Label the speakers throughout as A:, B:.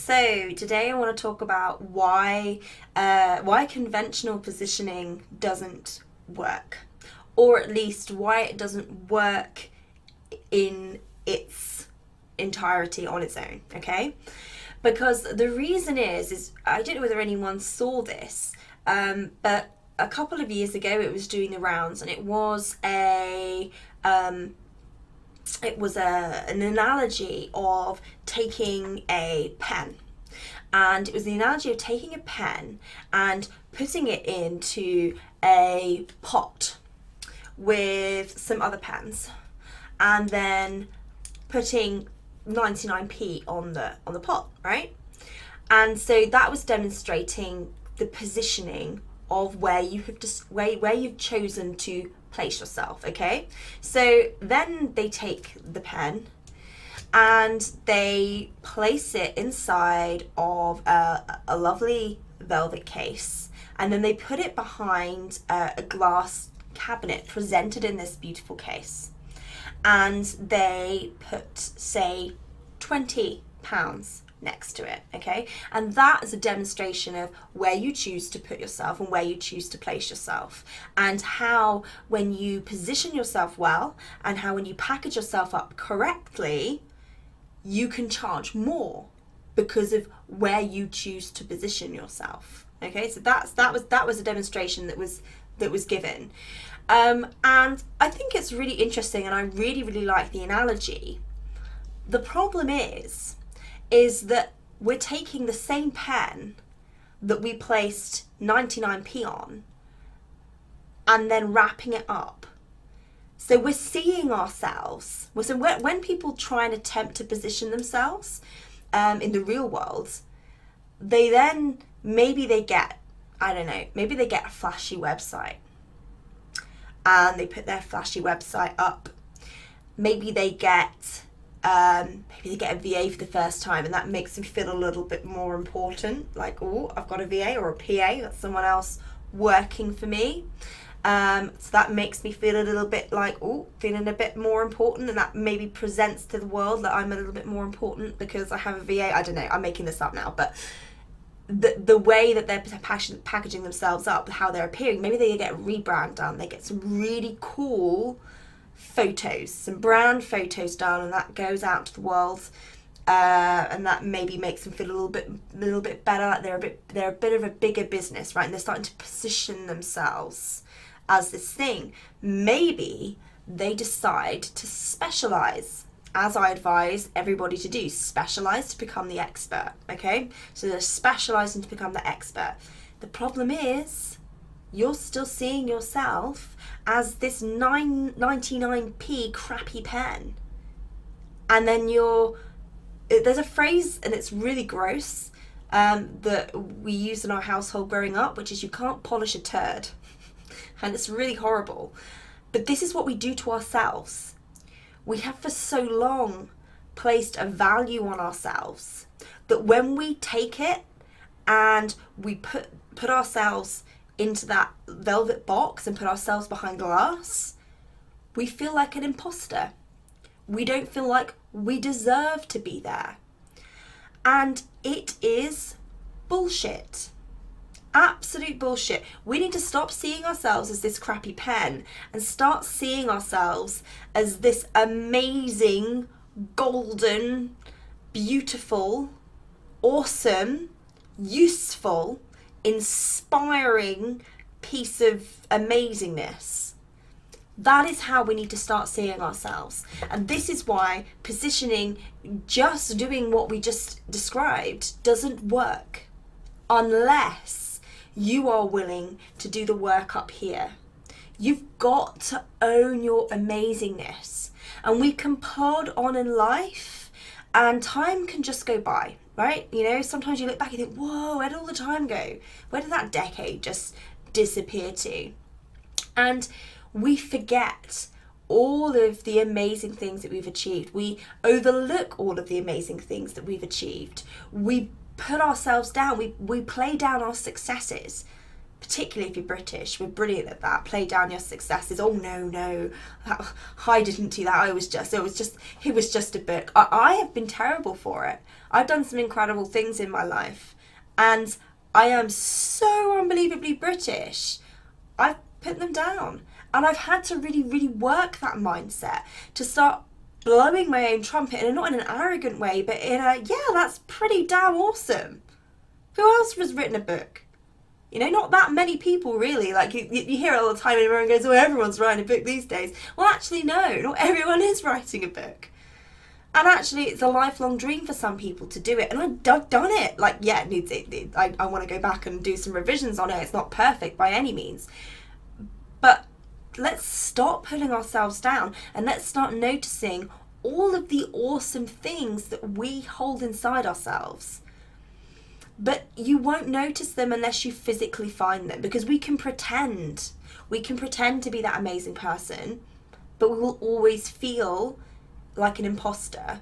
A: So today I want to talk about why conventional positioning doesn't work, or at least why it doesn't work in its entirety on its own. Okay, because the reason is I don't know whether anyone saw this, but a couple of years ago it was doing the rounds, and an analogy of taking a pen. And it was the analogy of taking a pen and putting it into a pot with some other pens, and then putting 99p on the pot, right? And so that was demonstrating the positioning of where you've chosen to place yourself. Okay, so then they take the pen and they place it inside of a lovely velvet case, and then they put it behind a glass cabinet presented in this beautiful case, and they put, say, £20 next to it. Okay, and that is a demonstration of where you choose to put yourself and where you choose to place yourself, and how when you position yourself well and how when you package yourself up correctly, you can charge more because of where you choose to position yourself. Okay, so that was a demonstration that was given, and I think it's really interesting, and I really like the analogy. The problem is that we're taking the same pen that we placed 99p on and then wrapping it up. So we're seeing ourselves. So when people try and attempt to position themselves in the real world, they then, maybe they get a flashy website and they put their flashy website up. Maybe they get a VA for the first time, and that makes them feel a little bit more important, like, oh, I've got a VA or a PA, that's someone else working for me. So that makes me feel a little bit like, oh, feeling a bit more important, and that maybe presents to the world that I'm a little bit more important because I have a VA. I don't know, I'm making this up now, but the way that they're packaging themselves up, how they're appearing, maybe they get a rebrand done, they get some really cool photos, some brand photos done, and that goes out to the world, and that maybe makes them feel a little bit better, like they're a bit of a bigger business, right? And they're starting to position themselves as this thing. Maybe they decide to specialize, as I advise everybody to do, specialize to become the expert. Okay, so they're specializing to become the expert. The problem is you're still seeing yourself as this 99p crappy pen, and then there's a phrase, and it's really gross, that we used in our household growing up, which is, you can't polish a turd. And it's really horrible, but this is what we do to ourselves. We have for so long placed a value on ourselves that when we take it and we put ourselves into that velvet box and put ourselves behind glass, we feel like an imposter. We don't feel like we deserve to be there. And it is bullshit. Absolute bullshit. We need to stop seeing ourselves as this crappy pen and start seeing ourselves as this amazing, golden, beautiful, awesome, useful, inspiring piece of amazingness. That is how we need to start seeing ourselves. And this is why positioning, just doing what we just described, doesn't work unless you are willing to do the work up here. You've got to own your amazingness. And we can plod on in life and time can just go by, right? You know, sometimes you look back and think, whoa, where did all the time go? Where did that decade just disappear to? And we forget all of the amazing things that we've achieved. We overlook all of the amazing things that we've achieved. We put ourselves down. We play down our successes particularly if you're British, we're brilliant at that. Play down your successes. Oh no, I didn't do that. It was just a book. I have been terrible for it. I've done some incredible things in my life, and I am so unbelievably British. I've put them down, and I've had to really, really work that mindset to start blowing my own trumpet, and not in an arrogant way, but in a, yeah, that's pretty damn awesome. Who else has written a book? You know, not that many people really. Like, you hear it all the time and everyone goes, oh, everyone's writing a book these days. Well, actually, no, not everyone is writing a book. And actually, it's a lifelong dream for some people to do it. And I've done it. Like, yeah, I want to go back and do some revisions on it. It's not perfect by any means. But let's stop putting ourselves down and let's start noticing all of the awesome things that we hold inside ourselves. But you won't notice them unless you physically find them, because we can pretend. We can pretend to be that amazing person, but we will always feel like an imposter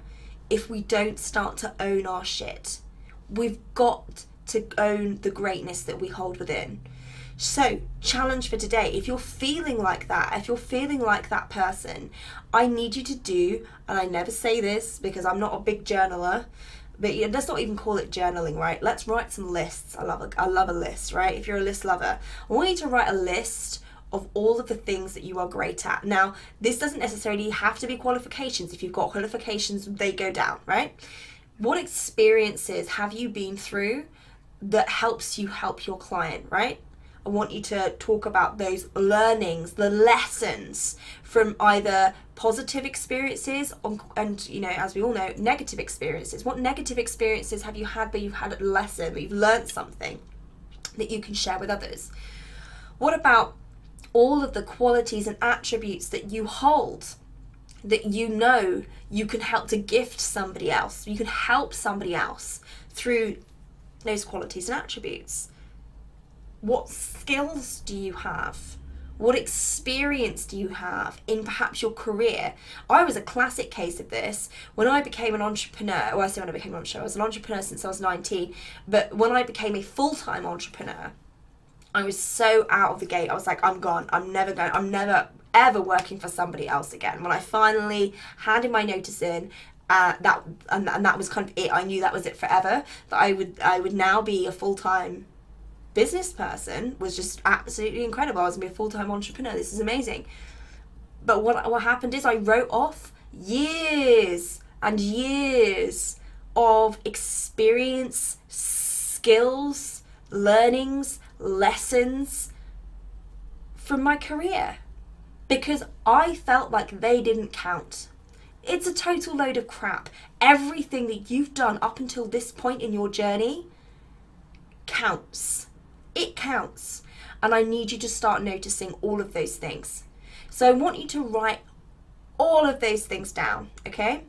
A: if we don't start to own our shit. We've got to own the greatness that we hold within. So, challenge for today, if you're feeling like that, if you're feeling like that person, I need you to do, and I never say this because I'm not a big journaler, but let's not even call it journaling, right? Let's write some lists. I love a list, right? If you're a list lover, I want you to write a list of all of the things that you are great at. Now, this doesn't necessarily have to be qualifications. If you've got qualifications, they go down, right? What experiences have you been through that helps you help your client, right? I want you to talk about those learnings, the lessons from either positive experiences and, you know, as we all know, negative experiences. What negative experiences have you had where you've had a lesson, where you've learned something that you can share with others? What about all of the qualities and attributes that you hold, that you know you can help to gift somebody else? You can help somebody else through those qualities and attributes. What skills do you have? What experience do you have in perhaps your career? I was a classic case of this. When I became an entrepreneur, well, I say when I became an entrepreneur, I was an entrepreneur since I was 19, but when I became a full-time entrepreneur, I was so out of the gate. I was like, I'm gone. I'm never ever working for somebody else again. When I finally handed my notice in, that was kind of it. I knew that was it forever. That I would now be a full-time business person was just absolutely incredible. I was gonna be a full-time entrepreneur. This is amazing. But what happened is I wrote off years and years of experience, skills, learnings, lessons from my career because I felt like they didn't count. It's a total load of crap. Everything that you've done up until this point in your journey counts. It counts. And I need you to start noticing all of those things. So I want you to write all of those things down, okay?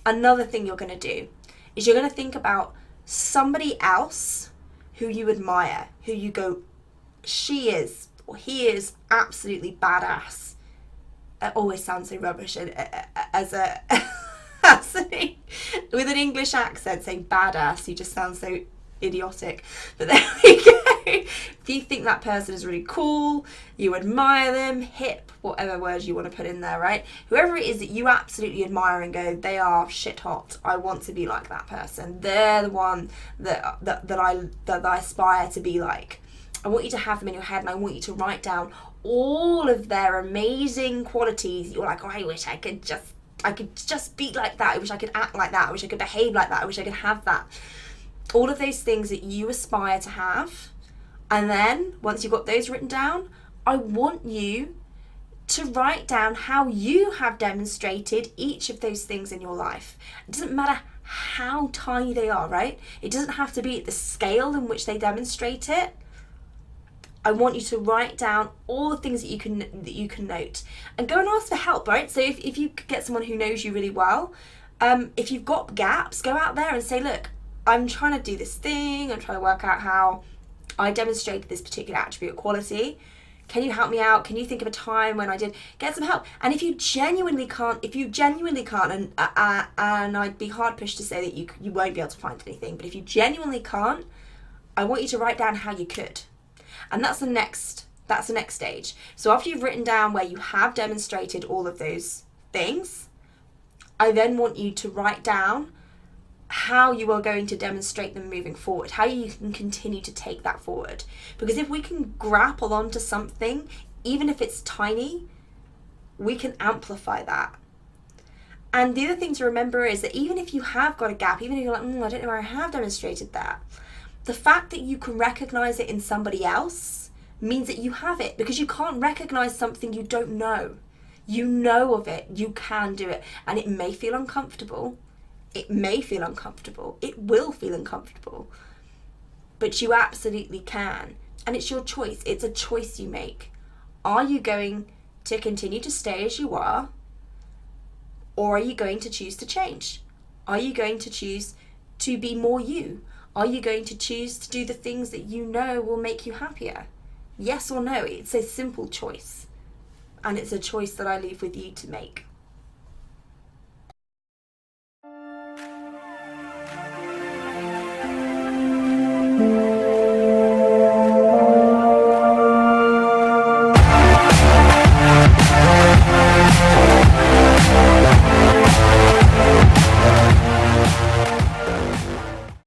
A: Another thing you're going to do is you're going to think about somebody else who you admire, who you go, she is or he is absolutely badass. It always sounds so rubbish as a with an English accent saying badass, you just sound so idiotic. But there we go. If you think that person is really cool, you admire them, hip, whatever words you want to put in there, right? Whoever it is that you absolutely admire and go, they are shit hot. I want to be like that person. They're the one that I aspire to be like. I want you to have them in your head, and I want you to write down all of their amazing qualities. You're like, oh, I wish I could just be like that. I wish I could act like that. I wish I could behave like that. I wish I could have that. All of those things that you aspire to have. And then once you've got those written down, I want you to write down how you have demonstrated each of those things in your life. It doesn't matter how tiny they are, right? It doesn't have to be at the scale in which they demonstrate it. I want you to write down all the things that you can note, and go and ask for help, right? So if you get someone who knows you really well, if you've got gaps, go out there and say, look, I'm trying to do this thing. I'm trying to work out how I demonstrated this particular attribute or quality. Can you help me out? Can you think of a time when I did? Get some help. And if you genuinely can't, and I'd be hard pushed to say that you won't be able to find anything, but if you genuinely can't, I want you to write down how you could. And that's the next stage. So after you've written down where you have demonstrated all of those things, I then want you to write down how you are going to demonstrate them moving forward, how you can continue to take that forward. Because if we can grapple onto something, even if it's tiny, we can amplify that. And the other thing to remember is that even if you have got a gap, even if you're like, I don't know where I have demonstrated that, the fact that you can recognize it in somebody else means that you have it, because you can't recognize something you don't know. You know of it, you can do it, and it may feel uncomfortable. It may feel uncomfortable. It will feel uncomfortable, but you absolutely can. And it's your choice. It's a choice you make. Are you going to continue to stay as you are? Or are you going to choose to change? Are you going to choose to be more you? Are you going to choose to do the things that you know will make you happier? Yes or no? It's a simple choice. And it's a choice that I leave with you to make.